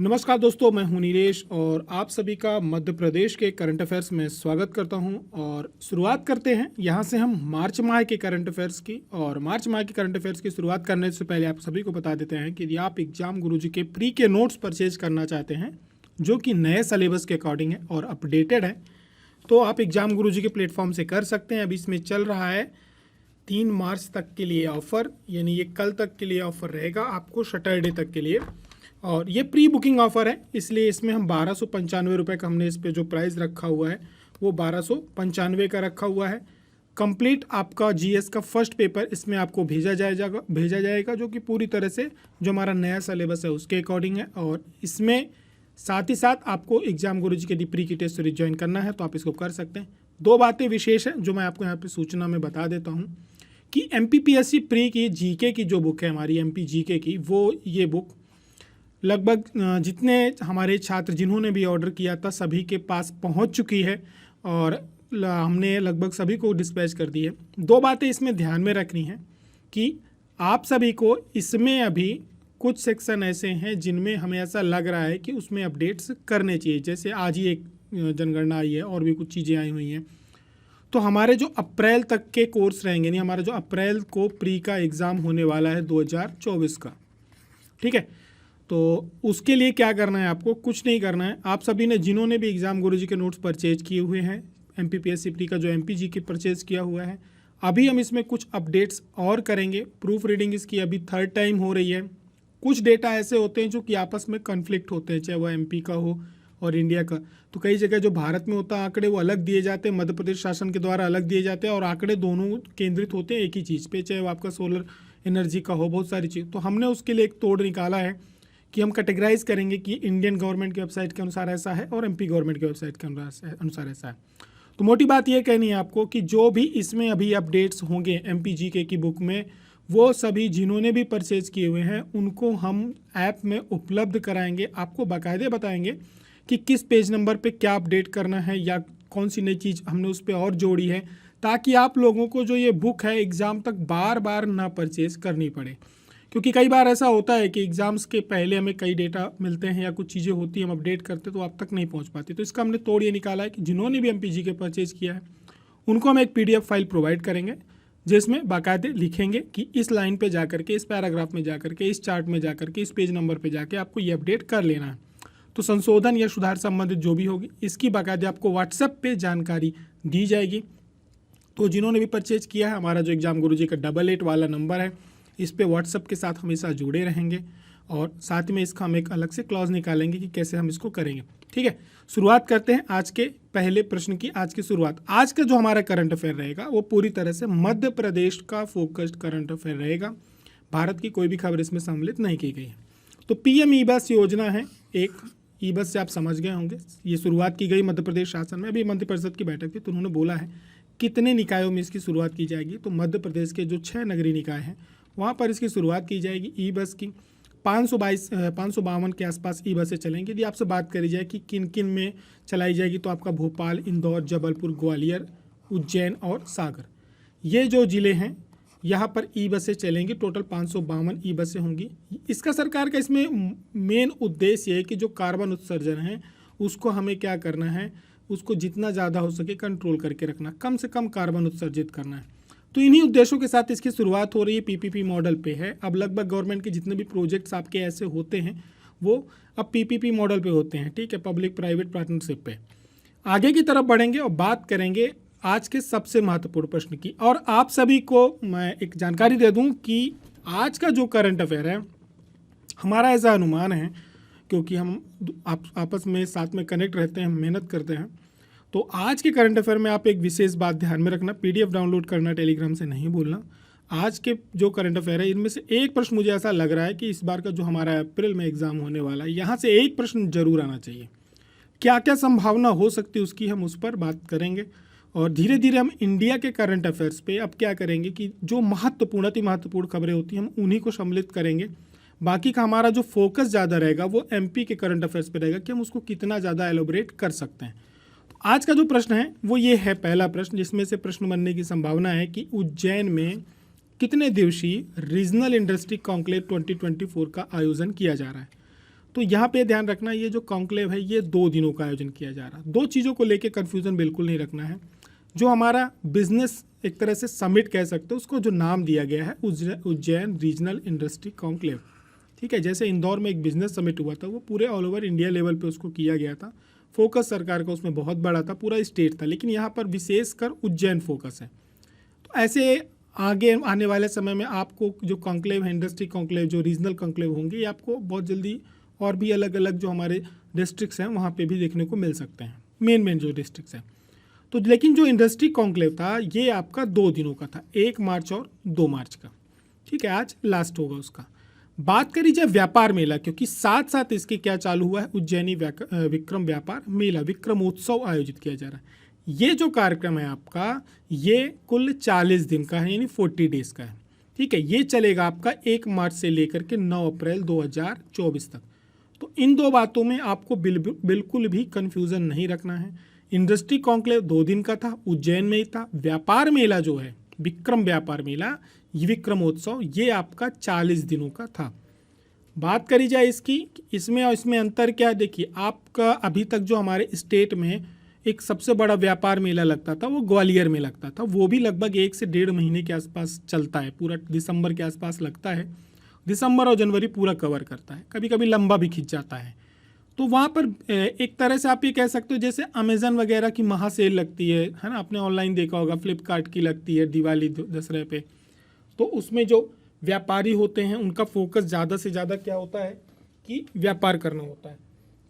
नमस्कार दोस्तों, मैं हूं नीलेश और आप सभी का मध्य प्रदेश के करंट अफेयर्स में स्वागत करता हूं। और शुरुआत करते हैं यहां से हम मार्च माह के करंट अफेयर्स की। और मार्च माह के करंट अफेयर्स की शुरुआत करने से पहले आप सभी को बता देते हैं कि यदि आप एग्जाम गुरुजी के प्री के नोट्स परचेज करना चाहते हैं जो कि नए सिलेबस के अकॉर्डिंग है और अपडेटेड है, तो आप एग्जाम गुरुजी के प्लेटफॉर्म से कर सकते हैं। अभी इसमें चल रहा है 3 मार्च तक के लिए ऑफ़र, यानी ये कल तक के लिए ऑफ़र रहेगा आपको, सैटरडे तक के लिए। और ये प्री बुकिंग ऑफ़र है, इसलिए इसमें हम 1295 रुपये का हमने इस पर जो प्राइस रखा हुआ है वो 1295 का रखा हुआ है। कंप्लीट आपका जीएस का फर्स्ट पेपर इसमें आपको भेजा जाएगा जो कि पूरी तरह से जो हमारा नया सिलेबस है उसके अकॉर्डिंग है। और इसमें साथ ही साथ आपको एग्जाम गुरुजी के प्री की टेस्ट सीरीज ज्वाइन करना है तो आप इसको कर सकते हैं। 2 बातें विशेष हैं जो मैं आपको यहाँ पे सूचना में बता देता हूँ कि एमपीपीएससी प्री की जीके की जो बुक है हमारी एमपी जीके की, वो ये बुक लगभग जितने हमारे छात्र जिन्होंने भी ऑर्डर किया था सभी के पास पहुंच चुकी है और हमने लगभग सभी को डिस्पैच कर दी है। 2 बातें इसमें ध्यान में रखनी है कि आप सभी को इसमें अभी कुछ सेक्शन ऐसे हैं जिनमें हमें ऐसा लग रहा है कि उसमें अपडेट्स करने चाहिए। जैसे आज ही एक जनगणना आई है और भी कुछ चीज़ें आई हुई हैं। तो हमारे जो अप्रैल तक के कोर्स रहेंगे, यानी हमारा जो अप्रैल को प्री का एग्ज़ाम होने वाला है 2024 का, ठीक है, तो उसके लिए क्या करना है, आपको कुछ नहीं करना है। आप सभी ने जिन्होंने भी एग्जाम गुरुजी के नोट्स परचेज किए हुए हैं, एमपीपीएससी प्री का जो एमपीजी की परचेज किया हुआ है, अभी हम इसमें कुछ अपडेट्स और करेंगे। प्रूफ रीडिंग इसकी अभी 3rd टाइम हो रही है। कुछ डेटा ऐसे होते हैं जो कि आपस में कन्फ्लिक्ट होते हैं, चाहे वह एमपी का हो और इंडिया का। तो कई जगह जो भारत में होता है आंकड़े वो अलग दिए जाते हैं, मध्य प्रदेश शासन के द्वारा अलग दिए जाते हैं, और आंकड़े दोनों केंद्रित होते हैं एक ही चीज़ पे, चाहे वो आपका सोलर एनर्जी का हो, बहुत सारी चीज़। तो हमने उसके लिए एक तोड़ निकाला है कि हम कैटेगराइज करेंगे कि इंडियन गवर्नमेंट की वेबसाइट के अनुसार ऐसा है और एमपी गवर्नमेंट की वेबसाइट के अनुसार ऐसा है। तो मोटी बात ये कहनी है आपको कि जो भी इसमें अभी अपडेट्स होंगे एमपीजीके की बुक में, वो सभी जिन्होंने भी परचेज किए हुए हैं उनको हम ऐप में उपलब्ध कराएंगे। आपको बाकायदे बताएंगे कि किस पेज नंबर पे क्या अपडेट करना है या कौन सी नई चीज़ हमने उस पर और जोड़ी है, ताकि आप लोगों को जो ये बुक है एग्ज़ाम तक बार बार ना परचेज करनी पड़े। क्योंकि कई बार ऐसा होता है कि एग्ज़ाम्स के पहले हमें कई डेटा मिलते हैं या कुछ चीज़ें होती हैं, हम अपडेट करते तो आप तक नहीं पहुंच पाती। तो इसका हमने तोड़ ये निकाला है कि जिन्होंने भी एमपीजी के परचेज किया है उनको हम एक पीडीएफ फाइल प्रोवाइड करेंगे जिसमें बाकायदे लिखेंगे कि इस लाइन पे जाकर के, इस पैराग्राफ में जाकर के, इस चार्ट में जाकर के, इस पेज नंबर पे जाके आपको ये अपडेट कर लेना है। तो संशोधन या सुधार संबंधित जो भी होगी इसकी बाकायदे आपको व्हाट्सएप पे जानकारी दी जाएगी। तो जिन्होंने भी परचेज किया है, हमारा जो एग्जाम गुरुजी का 88 वाला नंबर है, इस पे व्हाट्सएप के साथ हमेशा जुड़े रहेंगे और साथ में इसका हम एक अलग से क्लॉज निकालेंगे कि कैसे हम इसको करेंगे। ठीक है, शुरुआत करते हैं आज के पहले प्रश्न की। आज की शुरुआत, आज का जो हमारा करंट अफेयर रहेगा वो पूरी तरह से मध्य प्रदेश का फोकस्ड करंट अफेयर रहेगा। भारत की कोई भी खबर इसमें सम्मिलित नहीं की गई है। तो पीएम ई बस योजना है एक, ई बस से आप समझ गए होंगे, ये शुरुआत की गई मध्य प्रदेश शासन में। अभी मंत्रिपरिषद की बैठक थी तो उन्होंने बोला है कितने निकायों में इसकी शुरुआत की जाएगी। तो मध्य प्रदेश के जो 6 नगरीय निकाय हैं वहाँ पर इसकी शुरुआत की जाएगी ई बस की। 552 के आसपास ई बसें चलेंगी। यदि आपसे बात करी जाए कि किन किन में चलाई जाएगी, तो आपका भोपाल, इंदौर, जबलपुर, ग्वालियर, उज्जैन और सागर, ये जो ज़िले हैं यहाँ पर ई बसें चलेंगी। टोटल 552 ई बसें होंगी। इसका सरकार का इसमें मेन उद्देश्य है कि जो कार्बन उत्सर्जन है उसको हमें क्या करना है, उसको जितना ज़्यादा हो सके कंट्रोल करके रखना, कम से कम कार्बन उत्सर्जित करना है। तो इन्हीं उद्देश्यों के साथ इसकी शुरुआत हो रही है। पीपीपी मॉडल पे है। अब लगभग गवर्नमेंट के जितने भी प्रोजेक्ट्स आपके ऐसे होते हैं वो अब पीपीपी मॉडल पे होते हैं। ठीक है, पब्लिक प्राइवेट पार्टनरशिप पे। आगे की तरफ बढ़ेंगे और बात करेंगे आज के सबसे महत्वपूर्ण प्रश्न की। और आप सभी को मैं एक जानकारी दे दूं कि आज का जो करंट अफेयर है, हमारा ऐसा अनुमान है, क्योंकि हम आपस में साथ में कनेक्ट रहते हैं, मेहनत करते हैं, तो आज के करंट अफेयर में आप एक विशेष बात ध्यान में रखना, पीडीएफ डाउनलोड करना टेलीग्राम से नहीं भूलना। आज के जो करंट अफेयर है इनमें से एक प्रश्न मुझे ऐसा लग रहा है कि इस बार का जो हमारा अप्रैल में एग्जाम होने वाला है, यहाँ से एक प्रश्न जरूर आना चाहिए। क्या क्या संभावना हो सकती है उसकी हम उस पर बात करेंगे। और धीरे धीरे हम इंडिया के करंट अफेयर्स पे अब क्या करेंगे कि जो महत्वपूर्ण, अति महत्वपूर्ण खबरें होती हैं हम उन्हीं को सम्मिलित करेंगे। बाकी का हमारा जो फोकस ज़्यादा रहेगा वो एमपी के करंट अफेयर्स पे रहेगा कि हम उसको कितना ज़्यादा एलोबरेट कर सकते हैं। आज का जो प्रश्न है वो ये है, पहला प्रश्न, जिसमें से प्रश्न बनने की संभावना है कि उज्जैन में कितने दिवसीय रीजनल इंडस्ट्री कॉन्क्लेव 2024 का आयोजन किया जा रहा है। तो यहाँ पे ध्यान रखना, ये जो कॉन्क्लेव है ये 2 दिनों का आयोजन किया जा रहा है। 2 चीज़ों को लेके कन्फ्यूज़न बिल्कुल नहीं रखना है। जो हमारा बिजनेस एक तरह से समिट कह सकते हो, उसको जो नाम दिया गया है उज्जैन रीजनल इंडस्ट्री कॉन्क्लेव, ठीक है। जैसे इंदौर में एक बिजनेस समिट हुआ था, वो पूरे ऑल ओवर इंडिया लेवल पे उसको किया गया था, फोकस सरकार का उसमें बहुत बड़ा था, पूरा स्टेट था, लेकिन यहाँ पर विशेषकर उज्जैन फोकस है। तो ऐसे आगे आने वाले समय में आपको जो कॉन्क्लेव है, इंडस्ट्री कॉन्क्लेव, जो रीजनल कॉन्क्लेव होंगे, ये आपको बहुत जल्दी और भी अलग अलग जो हमारे डिस्ट्रिक्ट्स हैं वहाँ पे भी देखने को मिल सकते हैं, मेन जो डिस्ट्रिक्ट्स हैं। तो लेकिन जो इंडस्ट्री कॉन्क्लेव था ये आपका 2 दिनों का था, 1 मार्च और 2 मार्च का, ठीक है। आज लास्ट होगा उसका। बात करी जाए व्यापार मेला, क्योंकि साथ साथ इसके क्या चालू हुआ है, उज्जैनी विक्रम व्यापार मेला, विक्रमोत्सव आयोजित किया जा रहा है। ये जो कार्यक्रम है आपका, ये कुल 40 दिन का है, यानी 40 डेज का है, ठीक है। ये चलेगा आपका 1 मार्च से लेकर के 9 अप्रैल 2024 तक। तो इन 2 बातों में आपको बिल्कुल भी कंफ्यूजन नहीं रखना है। इंडस्ट्री कॉन्क्लेव 2 दिन का था, उज्जैन में ही था। व्यापार मेला जो है, विक्रम व्यापार मेला, विक्रमोत्सव, ये आपका 40 दिनों का था। बात करी जाए इसकी, इसमें और इसमें अंतर क्या है, देखिए आपका अभी तक जो हमारे स्टेट में एक सबसे बड़ा व्यापार मेला लगता था वो ग्वालियर में लगता था। वो भी लगभग 1 से 1.5 महीने के आसपास चलता है, पूरा दिसंबर के आसपास लगता है। दिसंबर और जनवरी पूरा कवर करता है, कभी कभी लंबा भी खिंच जाता है। तो वहाँ पर एक तरह से आप ये कह सकते हो जैसे अमेज़न वगैरह की महा सेल लगती है ना, आपने ऑनलाइन देखा होगा, फ्लिपकार्ट की लगती है दिवाली दशहरे पे। तो उसमें जो व्यापारी होते हैं उनका फोकस ज़्यादा से ज़्यादा क्या होता है कि व्यापार करना होता है,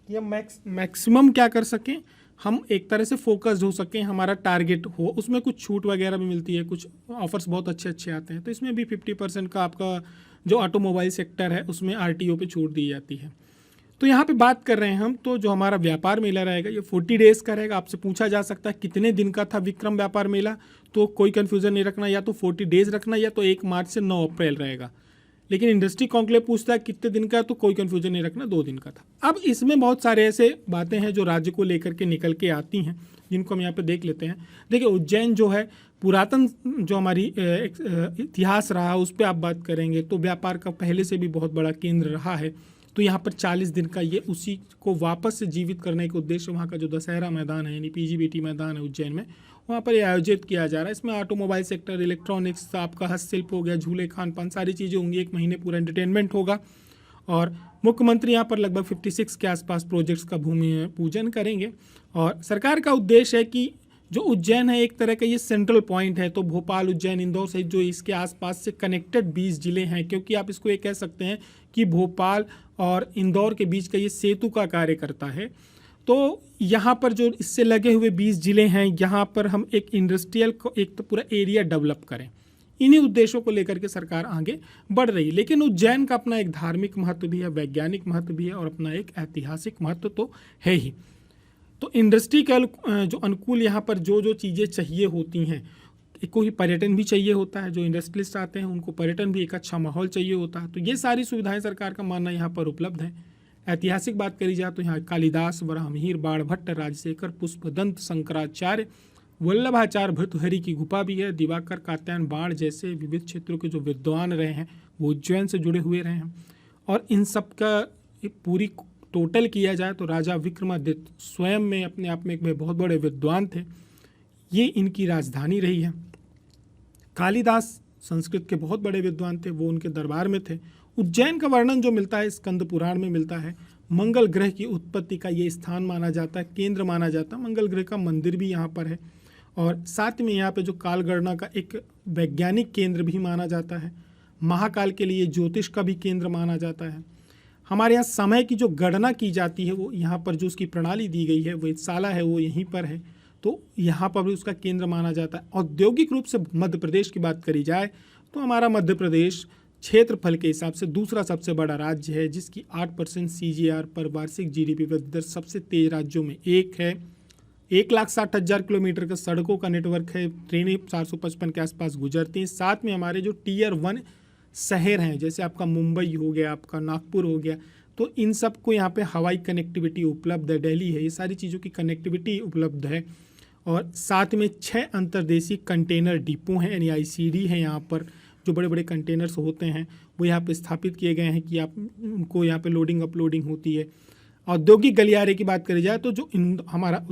कि हम मैक्सिमम क्या कर सकें, हम एक तरह से फोकस्ड हो सकें, हमारा टारगेट हो। उसमें कुछ छूट वगैरह भी मिलती है, कुछ ऑफर्स बहुत अच्छे अच्छे आते हैं। तो इसमें भी 50% का आपका जो ऑटोमोबाइल सेक्टर है उसमें RTO पे छूट दी जाती है। तो यहाँ पे बात कर रहे हैं हम, तो जो हमारा व्यापार मेला रहेगा ये 40 डेज़ का रहेगा। आपसे पूछा जा सकता है कितने दिन का था विक्रम व्यापार मेला, तो कोई कन्फ्यूज़न नहीं रखना, या तो 40 डेज़ रखना या तो 1 मार्च से 9 अप्रैल रहेगा। लेकिन इंडस्ट्री कॉन्क्लेव पूछता है कितने दिन का, तो कोई कन्फ्यूजन नहीं रखना, 2 दिन का था। अब इसमें बहुत सारे ऐसे बातें हैं जो राज्य को लेकर के निकल के आती हैं, जिनको हम यहाँ पे देख लेते हैं। देखिए उज्जैन जो है पुरातन जो हमारी इतिहास रहा, उस पर आप बात करेंगे तो व्यापार का पहले से भी बहुत बड़ा केंद्र रहा है। तो यहाँ पर 40 दिन का ये उसी को वापस से जीवित करने के उद्देश्य वहाँ का जो दशहरा मैदान है, यानी PGBT मैदान है उज्जैन में, वहाँ पर ये आयोजित किया जा रहा है। इसमें ऑटोमोबाइल सेक्टर, इलेक्ट्रॉनिक्स, आपका हस्तशिल्प हो गया, झूले, खान पान, सारी चीज़ें होंगी। 1 महीने पूरा एंटरटेनमेंट होगा। और मुख्यमंत्री यहाँ पर लगभग 56 के आसपास प्रोजेक्ट्स का भूमि पूजन करेंगे। और सरकार का उद्देश्य है कि जो उज्जैन है एक तरह का ये सेंट्रल पॉइंट है, तो भोपाल, उज्जैन, इंदौर सहित जो इसके आसपास से कनेक्टेड 20 जिले हैं, क्योंकि आप इसको ये कह सकते हैं कि भोपाल और इंदौर के बीच का ये सेतु का कार्य करता है। तो यहाँ पर जो इससे लगे हुए 20 जिले हैं, यहाँ पर हम एक इंडस्ट्रियल को एक तो पूरा एरिया डेवलप करें। इन्हीं उद्देश्यों को लेकर के सरकार आगे बढ़ रही है। लेकिन उज्जैन का अपना एक धार्मिक महत्व भी है, वैज्ञानिक महत्व भी है, और अपना एक ऐतिहासिक महत्व तो है ही। तो इंडस्ट्री के जो अनुकूल यहाँ पर जो जो चीज़ें चाहिए होती हैं, कोई पर्यटन भी चाहिए होता है, जो इंडस्ट्रियलिस्ट आते हैं उनको पर्यटन भी, एक अच्छा माहौल चाहिए होता है। तो ये सारी सुविधाएं सरकार का मानना यहाँ पर उपलब्ध है। ऐतिहासिक बात करी जाए तो यहाँ कालिदास, वराहमिहिर, बाणभट्ट, राजशेखर, पुष्पदंत, शंकराचार्य, वल्लभाचार्य, भर्तृहरि की गुफा भी है। दिवाकर, कात्यायन, बाण जैसे विविध क्षेत्रों के जो विद्वान रहे हैं वो उज्जैन से जुड़े हुए रहे हैं। और इन सब का पूरी टोटल किया जाए तो राजा विक्रमादित्य स्वयं में अपने आप में एक बहुत बड़े विद्वान थे, ये इनकी राजधानी रही है। कालिदास संस्कृत के बहुत बड़े विद्वान थे, वो उनके दरबार में थे। उज्जैन का वर्णन जो मिलता है स्कंद पुराण में मिलता है। मंगल ग्रह की उत्पत्ति का ये स्थान माना जाता है, केंद्र माना जाता है। मंगल ग्रह का मंदिर भी यहाँ पर है, और साथ में यहाँ पे जो कालगणना का एक वैज्ञानिक केंद्र भी माना जाता है। महाकाल के लिए ज्योतिष का भी केंद्र माना जाता है। हमारे यहाँ समय की जो गणना की जाती है वो यहाँ पर जो उसकी प्रणाली दी गई है, वेधशाला है, वो यहीं पर है। तो यहाँ पर भी उसका केंद्र माना जाता है। औद्योगिक रूप से मध्य प्रदेश की बात करी जाए तो हमारा मध्य प्रदेश क्षेत्रफल के हिसाब से दूसरा सबसे बड़ा राज्य है, जिसकी 8% CGR पर वार्षिक GDP वृद्धि दर सबसे तेज राज्यों में एक है। 1,60,000 किलोमीटर का सड़कों का नेटवर्क है, ट्रेनें 455 के आसपास गुजरती हैं। साथ में हमारे जो Tier 1 शहर हैं, जैसे आपका मुंबई हो गया, आपका नागपुर हो गया, तो इन सब को यहाँ पे हवाई कनेक्टिविटी उपलब्ध है। दिल्ली है, ये सारी चीज़ों की कनेक्टिविटी उपलब्ध है। और साथ में 6 अंतर्देशीय कंटेनर डिपो हैं, यानी ICD हैं। यहाँ पर जो बड़े बड़े कंटेनर्स होते हैं वो यहाँ पे स्थापित किए गए हैं कि आप उनको यहाँ पे लोडिंग अपलोडिंग होती है। औद्योगिक गलियारे की बात करी जाए तो जो हमारा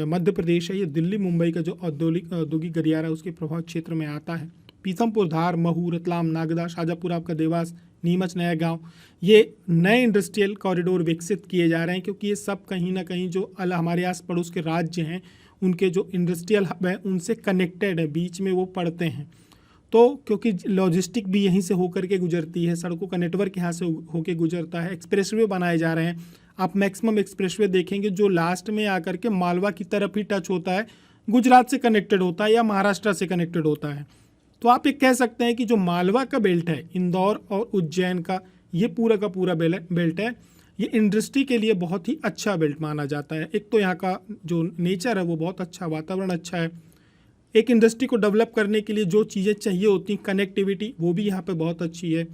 मध्य प्रदेश है, ये दिल्ली मुंबई का जो औद्योगिक गलियारा है उसके प्रभाव क्षेत्र में आता है। पीथमपुर, धार, महू, रतलाम, नागदा, शाजापुर, आपका देवास, नीमच, नया गांव, ये नए इंडस्ट्रियल कॉरिडोर विकसित किए जा रहे हैं क्योंकि ये सब कहीं ना कहीं जो हमारे आस पड़ोस के राज्य हैं उनके जो इंडस्ट्रियल हब है उनसे कनेक्टेड है, बीच में वो पड़ते हैं। तो क्योंकि लॉजिस्टिक भी यहीं से होकर के गुजरती है, सड़कों का नेटवर्क यहाँ से होकर गुजरता है, एक्सप्रेसवे बनाए जा रहे हैं। आप मैक्सिमम एक्सप्रेसवे देखेंगे जो लास्ट में आकर के मालवा की तरफ ही टच होता है, गुजरात से कनेक्टेड होता है या महाराष्ट्र से कनेक्टेड होता है। तो आप ये कह सकते हैं कि जो मालवा का बेल्ट है, इंदौर और उज्जैन का, ये पूरा का पूरा बेल्ट है, ये इंडस्ट्री के लिए बहुत ही अच्छा बेल्ट माना जाता है। एक तो यहाँ का जो नेचर है वो बहुत अच्छा, वातावरण अच्छा है। एक इंडस्ट्री को डेवलप करने के लिए जो चीज़ें चाहिए होती हैं, कनेक्टिविटी, वो भी यहाँ पे बहुत अच्छी है।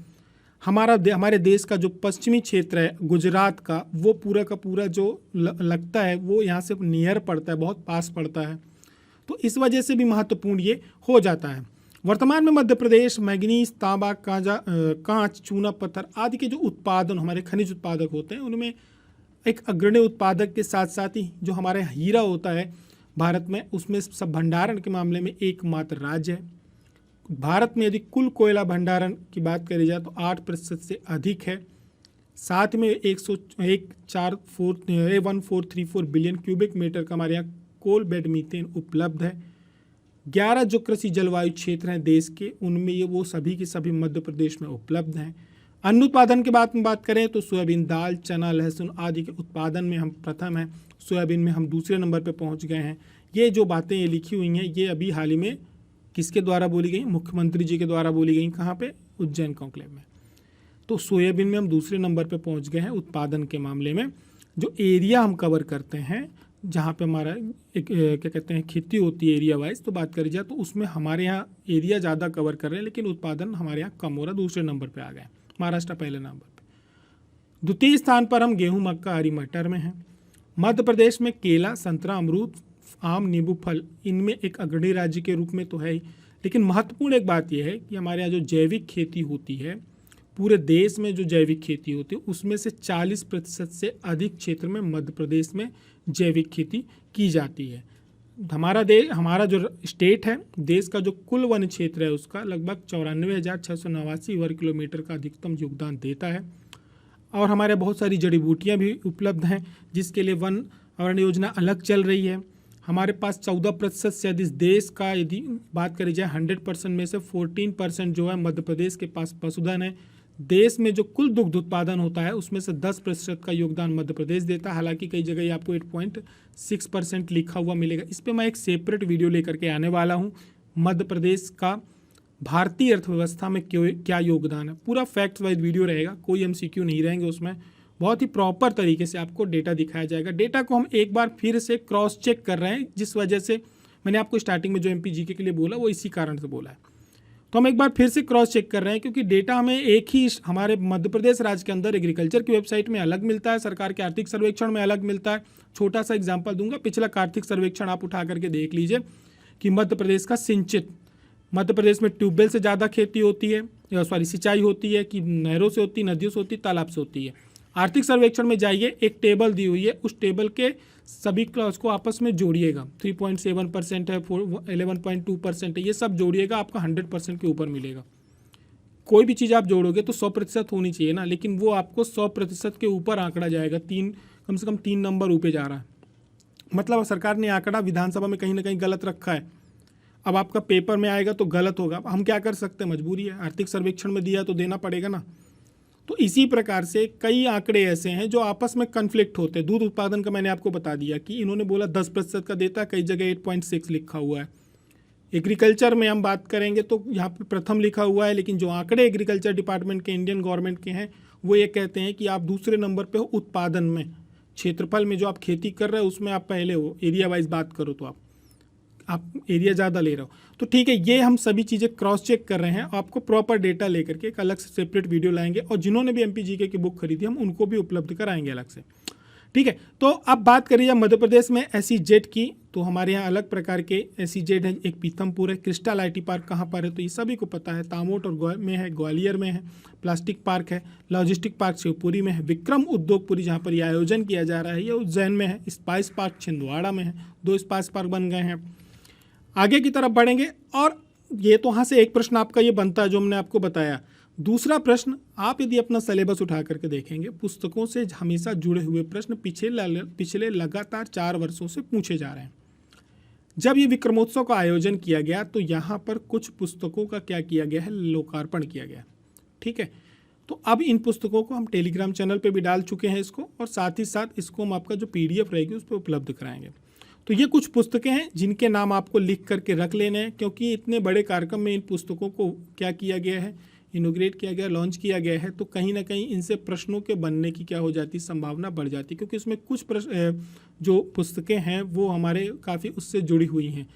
हमारे देश का जो पश्चिमी क्षेत्र है गुजरात का, वो पूरा का पूरा जो लगता है वो यहाँ से नियर पड़ता है, बहुत पास पड़ता है। तो इस वजह से भी महत्वपूर्ण ये हो जाता है। वर्तमान में मध्य प्रदेश मैग्नीज, तांबा, कांच, चूना पत्थर आदि के जो उत्पादन हमारे खनिज उत्पादक होते हैं उनमें एक अग्रणी उत्पादक के साथ साथ ही जो हमारे हीरा होता है भारत में, उसमें सब भंडारण के मामले में एकमात्र राज्य है। भारत में यदि कुल कोयला भंडारण की बात करी जाए तो 8% से अधिक है। साथ में 1434 बिलियन क्यूबिक मीटर का हमारे यहाँ कोल बेड मीथेन उपलब्ध है। 11 जो कृषि जलवायु क्षेत्र हैं देश के, उनमें ये वो सभी के सभी मध्य प्रदेश में उपलब्ध हैं। अन्न उत्पादन के बात करें तो सोयाबीन, दाल, चना, लहसुन आदि के उत्पादन में हम प्रथम हैं। सोयाबीन में हम दूसरे नंबर पर पहुंच गए हैं। ये जो बातें ये लिखी हुई हैं ये अभी हाल ही में किसके द्वारा बोली गई? मुख्यमंत्री जी के द्वारा बोली गई। कहाँ पे? उज्जैन कॉन्क्लेव में। तो सोयाबीन में हम दूसरे नंबर पे पहुंच गए हैं उत्पादन के मामले में। जो एरिया हम कवर करते हैं, जहाँ पे हमारा एक क्या कहते हैं खेती होती है एरिया वाइज, तो बात करी जाए तो उसमें हमारे यहाँ एरिया ज़्यादा कवर कर रहे हैं लेकिन उत्पादन हमारे यहाँ कम हो रहा है। दूसरे नंबर पर आ गए, महाराष्ट्र पहले नंबर पर। द्वितीय स्थान पर हम गेहूँ, मक्का, हरी मटर में हैं। मध्य प्रदेश में केला, संतरा, अमरूद, आम, नींबू, फल, इनमें एक अग्रणी राज्य के रूप में तो है ही, लेकिन महत्वपूर्ण एक बात यह है कि हमारे यहाँ जो जैविक खेती होती है, पूरे देश में जो जैविक खेती होती है उसमें से 40% से अधिक क्षेत्र में मध्य प्रदेश में जैविक खेती की जाती है। हमारा जो स्टेट है, देश का जो कुल वन क्षेत्र है उसका लगभग 94,689 वर्ग किलोमीटर का अधिकतम योगदान देता है। और हमारे बहुत सारी जड़ी बूटियाँ भी उपलब्ध हैं जिसके लिए वन अरण्य योजना अलग चल रही है। हमारे पास 14% से अधिक देश का यदि बात करी जाए 100% में से 14% जो है मध्य प्रदेश के पास पशुधन है। देश में जो कुल दुग्ध उत्पादन होता है उसमें से 10% का योगदान मध्य प्रदेश देता है। हालांकि कई जगह ये आपको 8.6% लिखा हुआ मिलेगा। इस पर मैं एक सेपरेट वीडियो लेकर के आने वाला हूँ। मध्य प्रदेश का भारतीय अर्थव्यवस्था में क्या योगदान है, पूरा फैक्ट वाइज वीडियो रहेगा, कोई MCQ नहीं रहेंगे उसमें। बहुत ही प्रॉपर तरीके से आपको डेटा दिखाया जाएगा। डेटा को हम एक बार फिर से क्रॉस चेक कर रहे हैं, जिस वजह से मैंने आपको स्टार्टिंग में जो MPGK के लिए बोला वो इसी कारण से बोला है। तो हम एक बार फिर से क्रॉस चेक कर रहे हैं क्योंकि डेटा हमें एक ही हमारे मध्य प्रदेश राज्य के अंदर एग्रीकल्चर की वेबसाइट में अलग मिलता है, सरकार के आर्थिक सर्वेक्षण में अलग मिलता है। छोटा सा एग्जाम्पल दूंगा, पिछला आर्थिक सर्वेक्षण आप उठा करके देख लीजिए कि मध्य प्रदेश का मध्य प्रदेश में ट्यूबवेल से ज़्यादा खेती होती है, सिंचाई होती है कि नहरों से होती, नदियों से होती, तालाब से होती है। आर्थिक सर्वेक्षण में जाइए, एक टेबल दी हुई है, उस टेबल के सभी क्लॉज को आपस में जोड़िएगा। 3.7% है, 11.2% है, ये सब जोड़िएगा, आपका 100% के ऊपर मिलेगा। कोई भी चीज़ आप जोड़ोगे तो 100% होनी चाहिए ना, लेकिन वो आपको 100% के ऊपर आंकड़ा जाएगा। कम से कम 3 नंबर ऊपर जा रहा है। मतलब सरकार ने आंकड़ा विधानसभा में कहीं ना कहीं गलत रखा है। अब आपका पेपर में आएगा तो गलत होगा। हम क्या कर सकते हैं, मजबूरी है। आर्थिक सर्वेक्षण में दिया तो देना पड़ेगा ना। तो इसी प्रकार से कई आंकड़े ऐसे हैं जो आपस में कन्फ्लिक्ट होते हैं। दूध उत्पादन का मैंने आपको बता दिया कि इन्होंने बोला 10% का देता, कई जगह 8.6 लिखा हुआ है। एग्रीकल्चर में हम बात करेंगे तो यहाँ पे प्रथम लिखा हुआ है, लेकिन जो आंकड़े एग्रीकल्चर डिपार्टमेंट के, इंडियन गवर्नमेंट के हैं, वो ये कहते हैं कि आप दूसरे नंबर पे हो उत्पादन में। क्षेत्रफल में जो आप खेती कर रहे हो उसमें आप पहले हो। एरिया वाइज बात करो तो आप एरिया ज़्यादा ले रहे हो। तो ठीक है, ये हम सभी चीज़ें क्रॉस चेक कर रहे हैं। आपको प्रॉपर डेटा लेकर के एक अलग से सेपरेट वीडियो लाएंगे और जिन्होंने भी MPGK की बुक खरीदी हम उनको भी उपलब्ध कराएंगे अलग से। ठीक है, तो अब बात करिए मध्य प्रदेश में SEZ की, तो हमारे यहाँ अलग प्रकार के SEZ है। एक पीथमपुर है, क्रिस्टल IT पार्क कहाँ पर है, तो ये सभी को पता है। तामोट और में है, ग्वालियर में है। प्लास्टिक पार्क है, लॉजिस्टिक पार्क शिवपुरी में है। विक्रम उद्योगपुरी जहाँ पर ये आयोजन किया जा रहा है ये उज्जैन में है। स्पाइस पार्क छिंदवाड़ा में है, 2 स्पाइस पार्क बन गए हैं। आगे की तरफ बढ़ेंगे और ये तो वहाँ से एक प्रश्न आपका ये बनता है जो हमने आपको बताया। दूसरा प्रश्न, आप यदि अपना सिलेबस उठा करके देखेंगे, पुस्तकों से हमेशा जुड़े हुए प्रश्न पिछले लगातार 4 वर्षों से पूछे जा रहे हैं। जब ये विक्रमोत्सव का आयोजन किया गया तो यहाँ पर कुछ पुस्तकों का क्या किया गया है, लोकार्पण किया गया। ठीक है, तो अब इन पुस्तकों को हम टेलीग्राम चैनल पे भी डाल चुके हैं इसको, और साथ ही साथ इसको हम आपका जो PDF रहेगी उस पर उपलब्ध कराएंगे। तो ये कुछ पुस्तकें हैं जिनके नाम आपको लिख करके रख लेने हैं, क्योंकि इतने बड़े कार्यक्रम में इन पुस्तकों को क्या किया गया है, इनोग्रेट किया गया, लॉन्च किया गया है। तो कहीं ना कहीं इनसे प्रश्नों के बनने की क्या हो जाती है, संभावना बढ़ जाती है, क्योंकि इसमें कुछ प्रश्न जो पुस्तकें हैं वो हमारे काफ़ी उससे जुड़ी हुई हैं,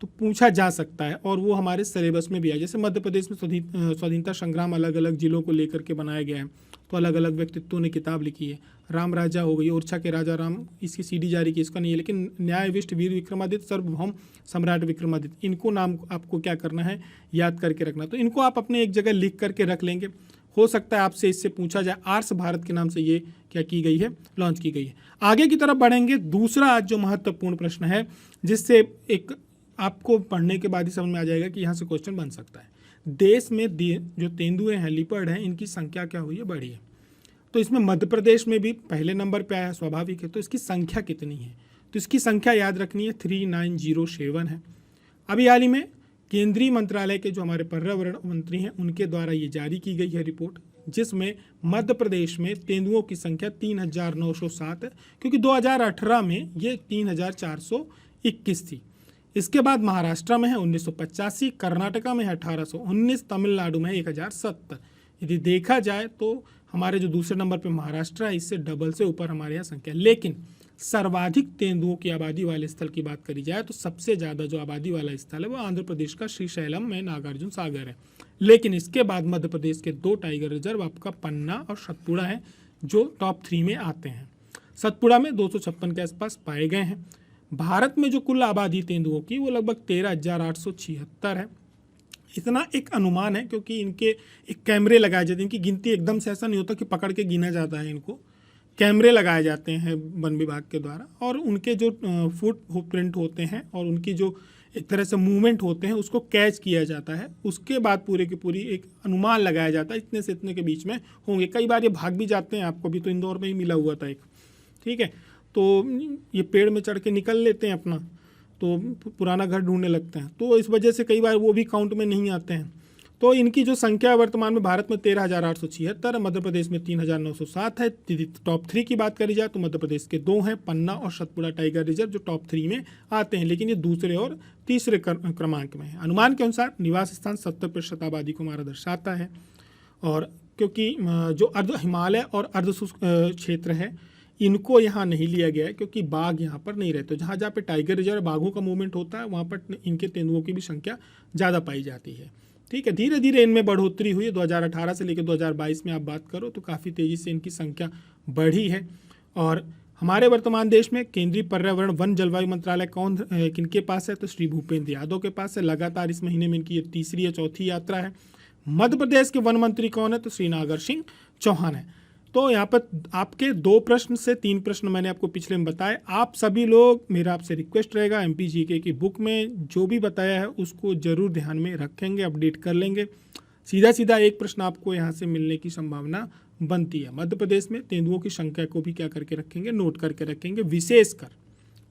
तो पूछा जा सकता है और वो हमारे सिलेबस में भी है। जैसे मध्य प्रदेश में स्वाधीनता संग्राम अलग अलग जिलों को लेकर के बनाया गया है, तो अलग अलग व्यक्तित्वों ने किताब लिखी है। राम राजा हो गई, ओरछा के राजा राम, इसकी CD जारी की, इसका नहीं है, लेकिन न्यायविष्ट वीर विक्रमादित्य, सार्वभौम सम्राट विक्रमादित्य, इनको नाम आपको क्या करना है, याद करके रखना। तो इनको आप अपने एक जगह लिख करके रख लेंगे। हो सकता है आपसे इससे पूछा जाए। आर्स भारत के नाम से ये क्या की गई है, लॉन्च की गई है। आगे की तरफ बढ़ेंगे। दूसरा आज जो महत्वपूर्ण प्रश्न है, जिससे एक आपको पढ़ने के बाद ही समझ में आ जाएगा कि यहाँ से क्वेश्चन बन सकता है। देश में जो तेंदुए हैं, लिपर्ड हैं, इनकी संख्या क्या हुई है, बढ़ी है। तो इसमें मध्य प्रदेश में भी पहले नंबर पे आया, स्वाभाविक है। तो इसकी संख्या कितनी है, तो इसकी संख्या याद रखनी है, 3907 है। अभी हाल ही में केंद्रीय मंत्रालय के जो हमारे पर्यावरण मंत्री हैं उनके द्वारा ये जारी की गई है रिपोर्ट, जिसमें मध्य प्रदेश में तेंदुओं की संख्या 3907 है, क्योंकि 2018 में ये 3421 थी। इसके बाद महाराष्ट्र में है 1985, कर्नाटका में है 1819, तमिलनाडु में है 1070। यदि देखा जाए तो हमारे जो दूसरे नंबर पे महाराष्ट्र है, इससे डबल से ऊपर हमारे यहाँ संख्या। लेकिन सर्वाधिक तेंदुओं की आबादी वाले स्थल की बात करी जाए तो सबसे ज़्यादा जो आबादी वाला स्थल है वो आंध्र प्रदेश का श्रीशैलम में नागार्जुन सागर है। लेकिन इसके बाद मध्य प्रदेश के 2 टाइगर रिजर्व आपका पन्ना और सतपुड़ा है, जो टॉप 3 में आते हैं। सतपुड़ा में 256 के आसपास पाए गए हैं। भारत में जो कुल आबादी तेंदुओं की वो लगभग 13,876 है। इतना एक अनुमान है, क्योंकि इनके एक कैमरे लगाए जाते हैं। इनकी गिनती एकदम से ऐसा नहीं होता कि पकड़ के गिना जाता है, इनको कैमरे लगाए जाते हैं वन विभाग के द्वारा, और उनके जो फुट प्रिंट होते हैं और उनकी जो एक तरह से मूवमेंट होते हैं उसको कैच किया जाता है। उसके बाद पूरे की पूरी एक अनुमान लगाया जाता है, इतने से इतने के बीच में होंगे। कई बार ये भाग भी जाते हैं, आपको भी तो इंदौर में ही मिला हुआ था एक, ठीक है। तो ये पेड़ में चढ़ के निकल लेते हैं अपना, तो पुराना घर ढूंढने लगते हैं, तो इस वजह से कई बार वो भी काउंट में नहीं आते हैं। तो इनकी जो संख्या वर्तमान में भारत में 13,876, मध्य प्रदेश में 3,907 है। टॉप 3 की बात करी जाए तो मध्य प्रदेश के 2 हैं, पन्ना और सतपुड़ा टाइगर रिजर्व, जो टॉप 3 में आते हैं, लेकिन ये दूसरे और तीसरे क्रमांक में है। अनुमान के अनुसार निवास स्थान 70% आबादी को हमारा दर्शाता है। और क्योंकि जो अर्ध हिमालय और अर्ध शुष्क क्षेत्र है, इनको यहाँ नहीं लिया गया है, क्योंकि बाघ यहाँ पर नहीं रहते। जहाँ जहाँ पे टाइगर रिजर्व बाघों का मूवमेंट होता है, वहाँ पर इनके तेंदुओं की भी संख्या ज़्यादा पाई जाती है। ठीक है, धीरे धीरे इनमें बढ़ोतरी हुई है। 2018 से लेकर 2022 में आप बात करो तो काफ़ी तेज़ी से इनकी संख्या बढ़ी है। और हमारे वर्तमान देश में केंद्रीय पर्यावरण वन जलवायु मंत्रालय कौन किनके पास है, तो श्री भूपेंद्र यादव के पास है। लगातार इस महीने में इनकी ये 3री या 4थी यात्रा है। मध्य प्रदेश के वन मंत्री कौन है, तो श्री नागर सिंह चौहान है। तो यहाँ पर आपके 2 प्रश्न से 3 प्रश्न मैंने आपको पिछले में बताए। आप सभी लोग, मेरा आपसे रिक्वेस्ट रहेगा, MPGK की बुक में जो भी बताया है उसको जरूर ध्यान में रखेंगे, अपडेट कर लेंगे। सीधा सीधा एक प्रश्न आपको यहाँ से मिलने की संभावना बनती है। मध्य प्रदेश में तेंदुओं की संख्या को भी क्या करके रखेंगे, नोट करके रखेंगे। विशेषकर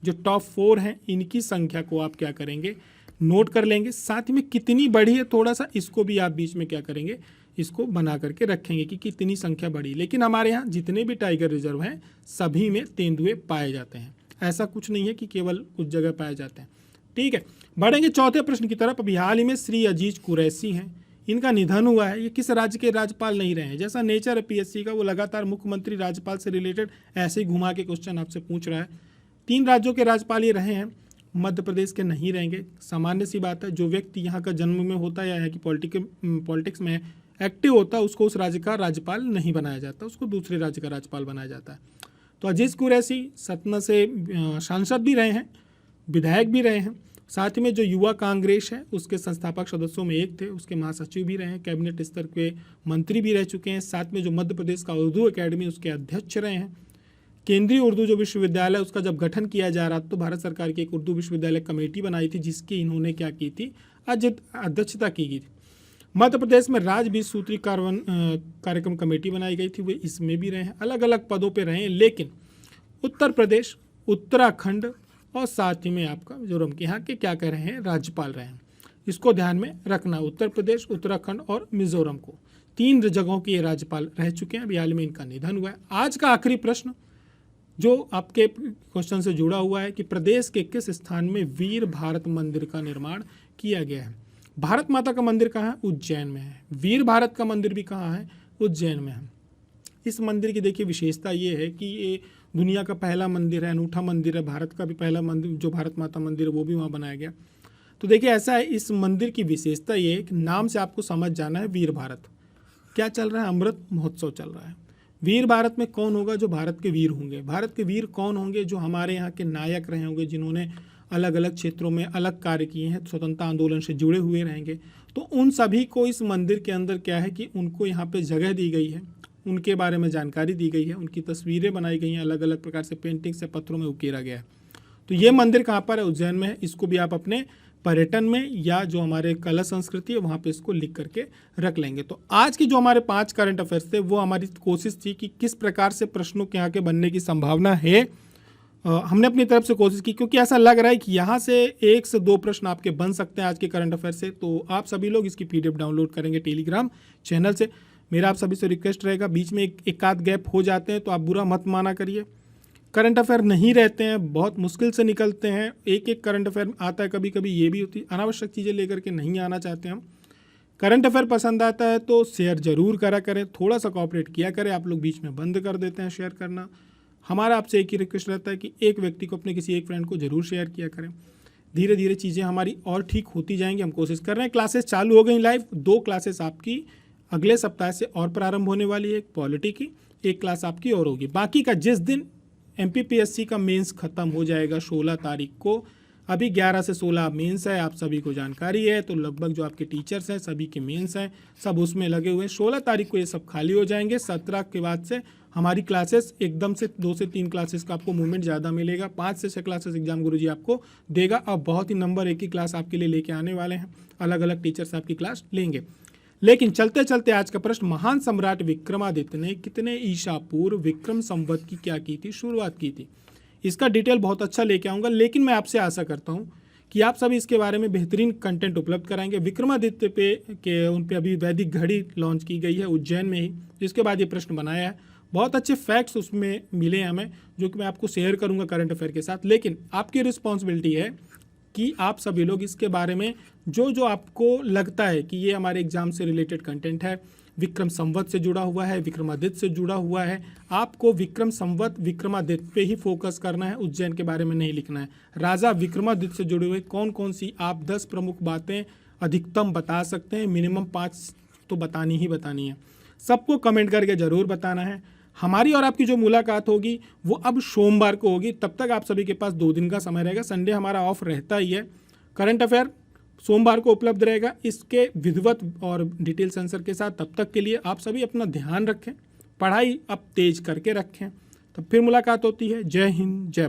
जो टॉप 4 हैं इनकी संख्या को आप क्या करेंगे, नोट कर लेंगे। साथ में कितनी बढ़ी है थोड़ा सा इसको भी आप बीच में क्या करेंगे, इसको बना करके रखेंगे कि कितनी संख्या बढ़ी। लेकिन हमारे यहाँ जितने भी टाइगर रिजर्व हैं सभी में तेंदुए पाए जाते हैं, ऐसा कुछ नहीं है कि केवल कुछ जगह पाए जाते हैं। ठीक है, बढ़ेंगे चौथे प्रश्न की तरफ। अभी हाल ही में श्री अजीज कुरैशी हैं, इनका निधन हुआ है। ये किस राज्य के राज्यपाल नहीं रहे हैं। जैसा नेचर है PSC का, वो लगातार मुख्यमंत्री राज्यपाल से रिलेटेड ऐसे ही घुमा के क्वेश्चन आपसे पूछ रहा है। 3 राज्यों के राज्यपाल ये रहे हैं, मध्य प्रदेश के नहीं रहेंगे। सामान्य सी बात है, जो व्यक्ति यहाँ का जन्म में होता है या यहाँ की पॉलिटिक्स में एक्टिव होता है उसको उस राज्य का राज्यपाल नहीं बनाया जाता, उसको दूसरे राज्य का राज्यपाल बनाया जाता है। तो अजीज कुरैशी सतना से सांसद भी रहे हैं, विधायक भी रहे हैं, साथ ही में जो युवा कांग्रेस है उसके संस्थापक सदस्यों में एक थे, उसके महासचिव भी रहे हैं, कैबिनेट स्तर के मंत्री भी रह चुके हैं, साथ में जो मध्य प्रदेश का उर्दू एकेडमी उसके अध्यक्ष रहे हैं। केंद्रीय उर्दू जो विश्वविद्यालय उसका जब गठन किया जा रहा तो भारत सरकार की एक उर्दू विश्वविद्यालय कमेटी बनाई थी, जिसकी इन्होंने क्या की थी, अध्यक्षता की गई थी। मध्य प्रदेश में राज्य 20 सूत्री कार्यक्रम कमेटी बनाई गई थी, वे इसमें भी रहे हैं, अलग अलग पदों पे रहे हैं। लेकिन उत्तर प्रदेश, उत्तराखंड और साथ ही में आपका मिजोरम के यहाँ के क्या कह रहे हैं, राज्यपाल रहे हैं। इसको ध्यान में रखना, उत्तर प्रदेश, उत्तराखंड और मिजोरम को 3 जगहों के ये राज्यपाल रह चुके हैं। अभी हाल में इनका निधन हुआ है। आज का आखिरी प्रश्न जो आपके क्वेश्चन से जुड़ा हुआ है कि प्रदेश के किस स्थान में वीर भारत मंदिर का निर्माण किया गया है। भारत माता का मंदिर कहाँ है, उज्जैन में है। वीर भारत का मंदिर भी कहाँ है, उज्जैन में है। इस मंदिर की देखिए विशेषता ये है कि ये दुनिया का पहला मंदिर है, अनूठा मंदिर है। भारत का भी पहला मंदिर जो भारत माता मंदिर है वो भी वहाँ बनाया गया। तो देखिए ऐसा है, इस मंदिर की विशेषता ये है कि नाम से आपको समझ जाना है, वीर भारत क्या चल रहा है, अमृत महोत्सव चल रहा है। वीर भारत में कौन होगा, जो भारत के वीर होंगे। भारत के वीर कौन होंगे, जो हमारे यहाँ के नायक रहे होंगे, जिन्होंने अलग अलग क्षेत्रों में अलग कार्य किए हैं, स्वतंत्रता आंदोलन से जुड़े हुए रहेंगे। तो उन सभी को इस मंदिर के अंदर क्या है कि उनको यहाँ पे जगह दी गई है, उनके बारे में जानकारी दी गई है, उनकी तस्वीरें बनाई गई हैं, अलग अलग प्रकार से पेंटिंग से पत्थरों में उकेरा गया है। तो ये मंदिर कहाँ पर है, उज्जैन में है। इसको भी आप अपने पर्यटन में या जो हमारे कला संस्कृति है वहाँ पे इसको लिख करके रख लेंगे। तो आज की जो हमारे 5 करंट अफेयर्स थे वो हमारी कोशिश थी कि किस प्रकार से प्रश्नों के यहाँ के बनने की संभावना है। हमने अपनी तरफ से कोशिश की, क्योंकि ऐसा लग रहा है कि यहाँ से 1 से 2 प्रश्न आपके बन सकते हैं आज के करंट अफेयर से। तो आप सभी लोग इसकी PDF डाउनलोड करेंगे टेलीग्राम चैनल से। मेरा आप सभी से रिक्वेस्ट रहेगा, बीच में एक आध गैप हो जाते हैं तो आप बुरा मत माना करिए। करंट अफेयर नहीं रहते हैं, बहुत मुश्किल से निकलते हैं, एक करंट अफेयर आता है, कभी कभी ये भी होती है। अनावश्यक चीज़ें लेकर के नहीं आना चाहते हम। करंट अफेयर पसंद आता है तो शेयर जरूर करा करें, थोड़ा सा कॉपरेट किया करें। आप लोग बीच में बंद कर देते हैं शेयर करना। हमारा आपसे एक ही रिक्वेस्ट रहता है कि एक व्यक्ति को, अपने किसी एक फ्रेंड को जरूर शेयर किया करें। धीरे धीरे चीज़ें हमारी और ठीक होती जाएंगी, हम कोशिश कर रहे हैं। क्लासेस चालू हो गई लाइव, 2 क्लासेस आपकी अगले सप्ताह से और प्रारंभ होने वाली है, एक पॉलिटी की, एक क्लास आपकी और होगी। बाकी का जिस दिन MPPSC का मेंस खत्म हो जाएगा 16 तारीख को, अभी 11 से 16 मेंस है, आप सभी को जानकारी है। तो लगभग जो आपके टीचर्स हैं सभी के मेंस हैं, सब उसमें लगे हुए हैं। 16 तारीख को ये सब खाली हो जाएंगे। 17 के बाद से हमारी क्लासेस एकदम से 2 से 3 क्लासेस का आपको मूवमेंट ज़्यादा मिलेगा। 5 से 6 क्लासेस एग्जाम गुरुजी आपको देगा। अब बहुत ही नंबर एक ही क्लास आपके लिए लेके आने वाले हैं, अलग अलग टीचर्स आपकी क्लास लेंगे। लेकिन चलते चलते आज का प्रश्न, महान सम्राट विक्रमादित्य ने कितने ईसा पूर्व विक्रम संवत की क्या की थी, शुरुआत की थी। इसका डिटेल बहुत अच्छा लेके आऊँगा, लेकिन मैं आपसे आशा करता हूँ कि आप सभी इसके बारे में बेहतरीन कंटेंट उपलब्ध कराएंगे। विक्रमादित्य उन पे अभी वैदिक घड़ी लॉन्च की गई है उज्जैन में ही, जिसके बाद ये प्रश्न बनाया है। बहुत अच्छे फैक्ट्स उसमें मिले हैं हमें, जो कि मैं आपको शेयर करूंगा करंट अफेयर के साथ। लेकिन आपकी रिस्पॉन्सिबिलिटी है कि आप सभी लोग इसके बारे में जो जो आपको लगता है कि ये हमारे एग्जाम से रिलेटेड कंटेंट है, विक्रम संवत से जुड़ा हुआ है, विक्रमादित्य से जुड़ा हुआ है, आपको विक्रम संवत विक्रमादित्य पे ही फोकस करना है, उज्जैन के बारे में नहीं लिखना है। राजा विक्रमादित्य से जुड़े हुए कौन कौन सी आप 10 प्रमुख बातें अधिकतम बता सकते हैं, मिनिमम 5 तो बतानी ही बतानी है। सबको कमेंट करके ज़रूर बताना है। हमारी और आपकी जो मुलाकात होगी वो अब सोमवार को होगी। तब तक आप सभी के पास 2 दिन का समय रहेगा, संडे हमारा ऑफ रहता ही है। करंट अफेयर सोमवार को उपलब्ध रहेगा इसके विधिवत और डिटेल्स आंसर के साथ। तब तक के लिए आप सभी अपना ध्यान रखें, पढ़ाई अब तेज करके रखें। तब फिर मुलाकात होती है। जय हिंद, जय